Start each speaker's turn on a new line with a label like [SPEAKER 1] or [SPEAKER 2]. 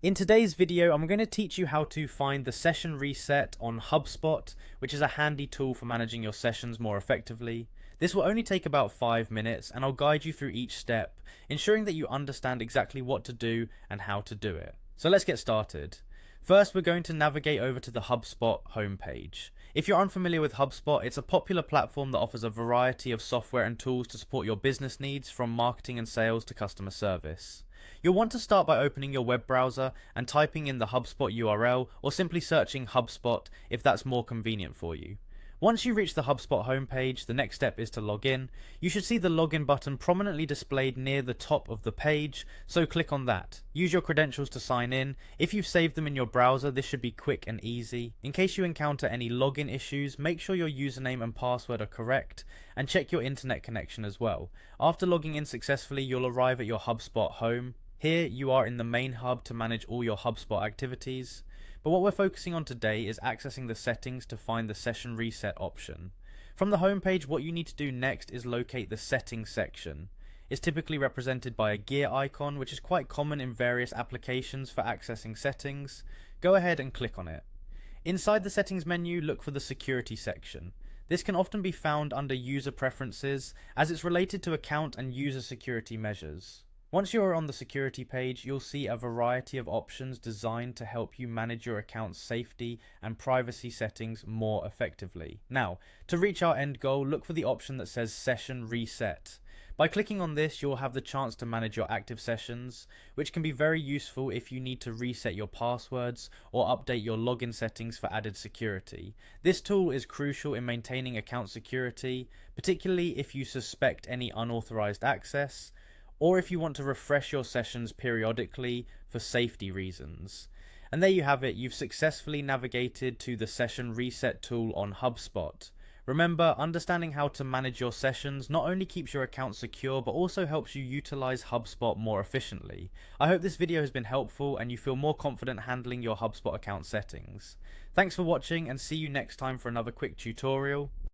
[SPEAKER 1] In today's video, I'm going to teach you how to find the session reset on Hubspot, which is a handy tool for managing your sessions more effectively. This will only take about 5 minutes, and I'll guide you through each step, ensuring that you understand exactly what to do and how to do it. So let's get started. First, we're going to navigate over to the Hubspot homepage. If you're unfamiliar with HubSpot, it's a popular platform that offers a variety of software and tools to support your business needs, from marketing and sales to customer service. You'll want to start by opening your web browser and typing in the HubSpot URL, or simply searching HubSpot if that's more convenient for you. Once you reach the HubSpot homepage, the next step is to log in. You should see the login button prominently displayed near the top of the page, so click on that. Use your credentials to sign in. If you've saved them in your browser, this should be quick and easy. In case you encounter any login issues, make sure your username and password are correct, and check your internet connection as well. After logging in successfully, you'll arrive at your HubSpot home. Here you are in the main hub to manage all your HubSpot activities. But what we're focusing on today is accessing the settings to find the session reset option. From the home page, what you need to do next is locate the settings section. It's typically represented by a gear icon, which is quite common in various applications for accessing settings. Go ahead and click on it. Inside the settings menu, look for the security section. This can often be found under user preferences, as it's related to account and user security measures. Once you are on the security page, you'll see a variety of options designed to help you manage your account's safety and privacy settings more effectively. Now, to reach our end goal, look for the option that says Session Reset. By clicking on this, you'll have the chance to manage your active sessions, which can be very useful if you need to reset your passwords or update your login settings for added security. This tool is crucial in maintaining account security, particularly if you suspect any unauthorized access, or if you want to refresh your sessions periodically for safety reasons. And there you have it, you've successfully navigated to the Session Reset tool on HubSpot. Remember, understanding how to manage your sessions not only keeps your account secure, but also helps you utilize HubSpot more efficiently. I hope this video has been helpful and you feel more confident handling your HubSpot account settings. Thanks for watching, and see you next time for another quick tutorial.